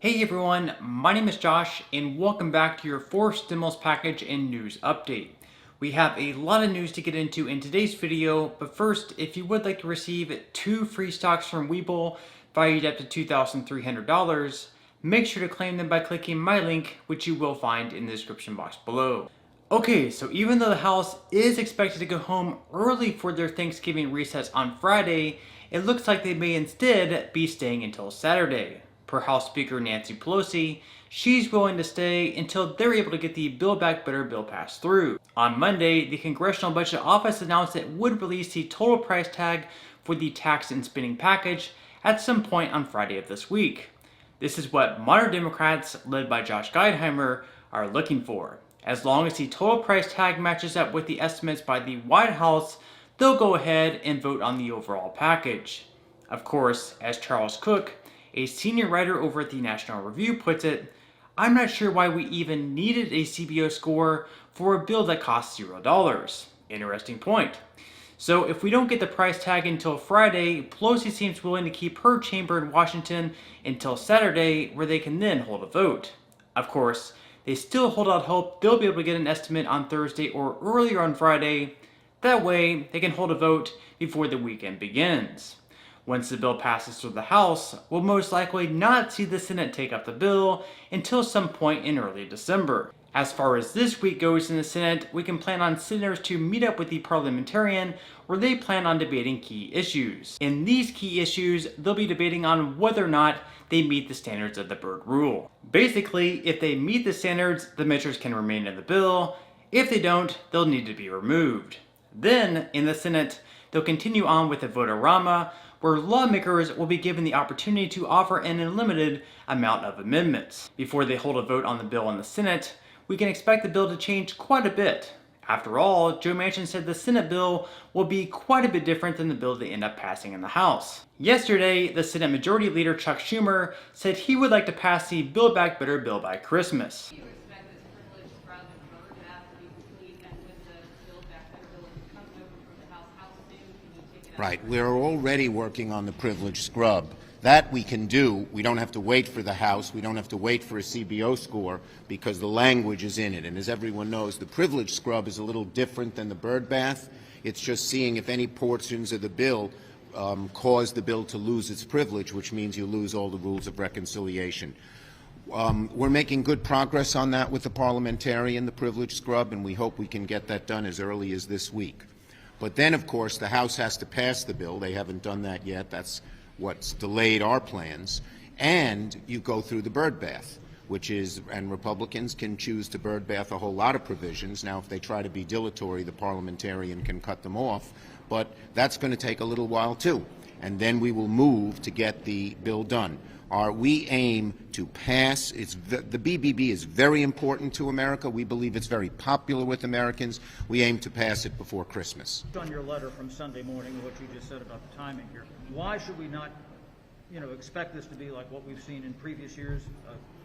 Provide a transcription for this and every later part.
Hey everyone, my name is Josh and welcome back to your fourth stimulus package and news update. We have a lot of news to get into in today's video, but first, if you would like to receive 2 free stocks from Webull valued up to $2,300, make sure to claim them by clicking my link, which you will find in the description box below. Okay, so even though the House is expected to go home early for their Thanksgiving recess on Friday, it looks like they may instead be staying until Saturday. Per House Speaker Nancy Pelosi, she's willing to stay until they're able to get the Build Back Better bill passed through. On Monday, the Congressional Budget Office announced it would release the total price tag for the tax and spending package at some point on Friday of this week. This is what moderate Democrats, led by Josh Geinheimer, are looking for. As long as the total price tag matches up with the estimates by the White House, they'll go ahead and vote on the overall package. Of course, as Charles Cook, a senior writer over at the National Review, puts it, I'm not sure why we even needed a CBO score for a bill that costs $0. Interesting point. So if we don't get the price tag until Friday, Pelosi seems willing to keep her chamber in Washington until Saturday, where they can then hold a vote. Of course, they still hold out hope they'll be able to get an estimate on Thursday or earlier on Friday. That way, they can hold a vote before the weekend begins. Once the bill passes through the House, we'll most likely not see the Senate take up the bill until some point in early December. As far as this week goes in the Senate, we can plan on senators to meet up with the parliamentarian where they plan on debating key issues. In these key issues, they'll be debating on whether or not they meet the standards of the Byrd Rule. Basically, if they meet the standards, the measures can remain in the bill. If they don't, they'll need to be removed. Then, in the Senate, they'll continue on with the vote-a-rama, where lawmakers will be given the opportunity to offer an unlimited amount of amendments. Before they hold a vote on the bill in the Senate, we can expect the bill to change quite a bit. After all, Joe Manchin said the Senate bill will be quite a bit different than the bill they end up passing in the House. Yesterday, the Senate Majority Leader Chuck Schumer said he would like to pass the Build Back Better bill by Christmas. Right. We're already working on the privilege scrub. That we can do. We don't have to wait for the House. We don't have to wait for a CBO score because the language is in it. And as everyone knows, the privilege scrub is a little different than the bird bath. It's just seeing if any portions of the bill cause the bill to lose its privilege, which means you lose all the rules of reconciliation. We're making good progress on that with the parliamentarian, the privilege scrub, and we hope we can get that done as early as this week. But then, of course, the House has to pass the bill. They haven't done that yet. That's what's delayed our plans. And you go through the bird bath, which is, and Republicans can choose to bird bath a whole lot of provisions. Now, if they try to be dilatory, the parliamentarian can cut them off. But that's going to take a little while, too. And then we will move to get the bill done. We aim to pass. The BBB is very important to America. We believe it's very popular with Americans. We aim to pass it before Christmas. On your letter from Sunday morning, what you just said about the timing here, why should we not, expect this to be like what we've seen in previous years?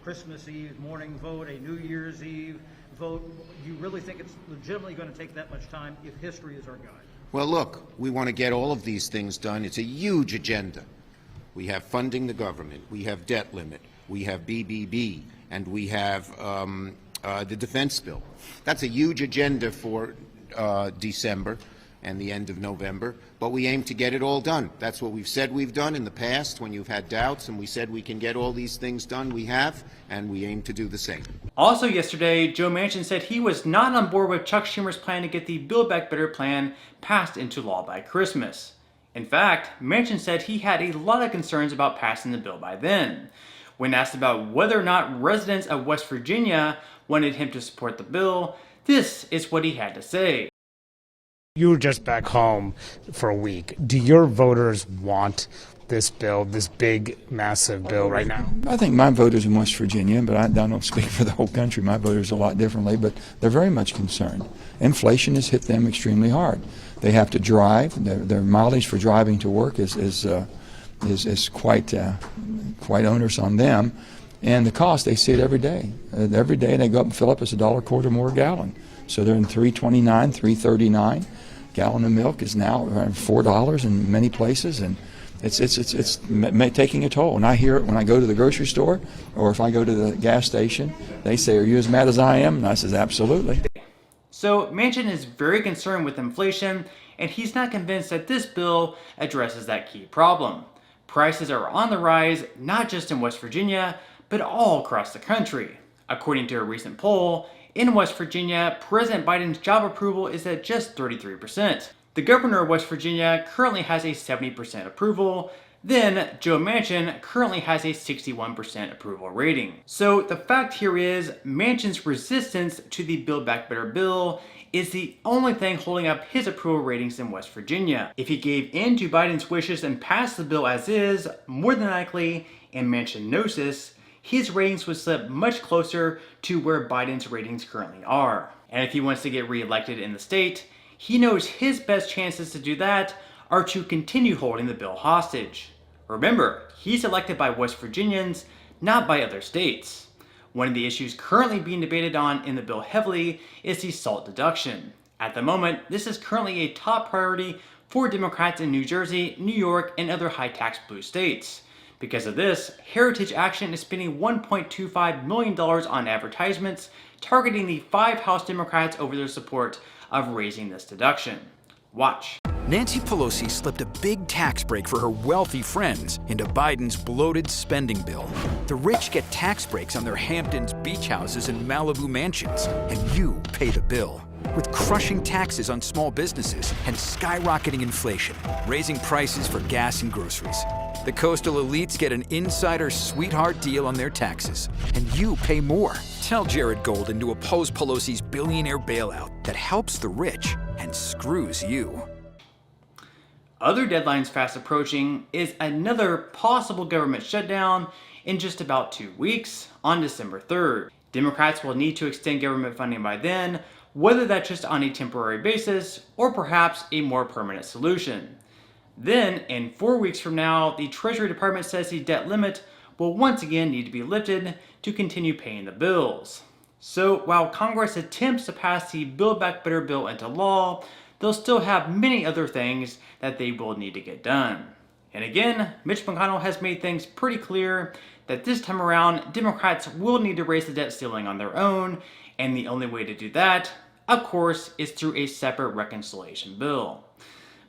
Christmas Eve morning vote, a New Year's Eve vote. Do you really think it's legitimately going to take that much time if history is our guide? Well, look, we want to get all of these things done. It's a huge agenda. We have funding the government, we have debt limit, we have BBB, and we have the defense bill. That's a huge agenda for December and the end of November, but we aim to get it all done. That's what we've said we've done in the past when you've had doubts, and we said we can get all these things done. We have, and we aim to do the same. Also yesterday, Joe Manchin said he was not on board with Chuck Schumer's plan to get the Build Back Better plan passed into law by Christmas. In fact, Manchin said he had a lot of concerns about passing the bill by then. When asked about whether or not residents of West Virginia wanted him to support the bill, this is what he had to say. You were just back home for a week. Do your voters want this bill, this big, massive bill right now? I think my voters in West Virginia, but I don't speak for the whole country, my voters a lot differently, but they're very much concerned. Inflation has hit them extremely hard. They have to drive. Their mileage for driving to work is quite onerous on them. And the cost, they see it every day. Every day they go up and fill up, it's $1.25 more a gallon. So they're in $3.29, $3.39. Gallon of milk is now around $4 in many places, and taking a toll. And I hear it when I go to the grocery store or if I go to the gas station. They say, "Are you as mad as I am?" And I says, "Absolutely." So Manchin is very concerned with inflation, and he's not convinced that this bill addresses that key problem. Prices are on the rise, not just in West Virginia, but all across the country. According to a recent poll, in West Virginia, President Biden's job approval is at just 33%. The governor of West Virginia currently has a 70% approval. Then, Joe Manchin currently has a 61% approval rating. So the fact here is, Manchin's resistance to the Build Back Better bill is the only thing holding up his approval ratings in West Virginia. If he gave in to Biden's wishes and passed the bill as is, more than likely, and Manchin knows this, his ratings would slip much closer to where Biden's ratings currently are. And if he wants to get reelected in the state, he knows his best chances to do that are to continue holding the bill hostage. Remember, he's elected by West Virginians, not by other states. One of the issues currently being debated on in the bill heavily is the SALT deduction. At the moment, this is currently a top priority for Democrats in New Jersey, New York, and other high-tax blue states. Because of this, Heritage Action is spending $1.25 million on advertisements targeting the 5 House Democrats over their support of raising this deduction. Watch. Nancy Pelosi slipped a big tax break for her wealthy friends into Biden's bloated spending bill. The rich get tax breaks on their Hamptons beach houses and Malibu mansions, and you pay the bill. With crushing taxes on small businesses and skyrocketing inflation, raising prices for gas and groceries. The coastal elites get an insider sweetheart deal on their taxes, and you pay more. Tell Jared Golden to oppose Pelosi's billionaire bailout that helps the rich and screws you. Other deadlines fast approaching is another possible government shutdown in just about 2 weeks on December 3rd. Democrats will need to extend government funding by then, whether that's just on a temporary basis or perhaps a more permanent solution. Then, in 4 weeks from now, the Treasury Department says the debt limit will once again need to be lifted to continue paying the bills. So while Congress attempts to pass the Build Back Better bill into law, they'll still have many other things that they will need to get done. And again, Mitch McConnell has made things pretty clear that this time around, Democrats will need to raise the debt ceiling on their own, and the only way to do that, of course, is through a separate reconciliation bill.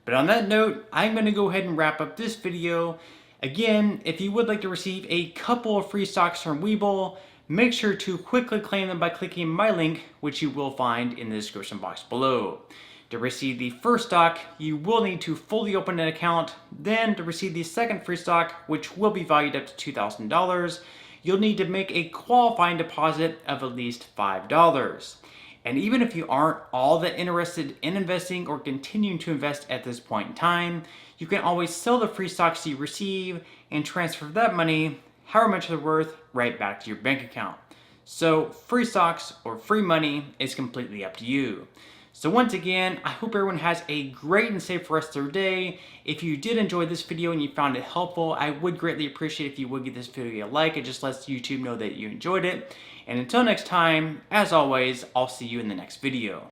But on that note, I'm going to go ahead and wrap up this video. Again, if you would like to receive a couple of free stocks from Webull, make sure to quickly claim them by clicking my link, which you will find in the description box below. To receive the first stock, you will need to fully open an account. Then to receive the second free stock, which will be valued up to $2,000, you'll need to make a qualifying deposit of at least $5. And even if you aren't all that interested in investing or continuing to invest at this point in time, you can always sell the free stocks you receive and transfer that money, however much they're worth, right back to your bank account. So free stocks or free money is completely up to you. So once again, I hope everyone has a great and safe rest of their day. If you did enjoy this video and you found it helpful, I would greatly appreciate if you would give this video a like. It just lets YouTube know that you enjoyed it. And until next time, as always, I'll see you in the next video.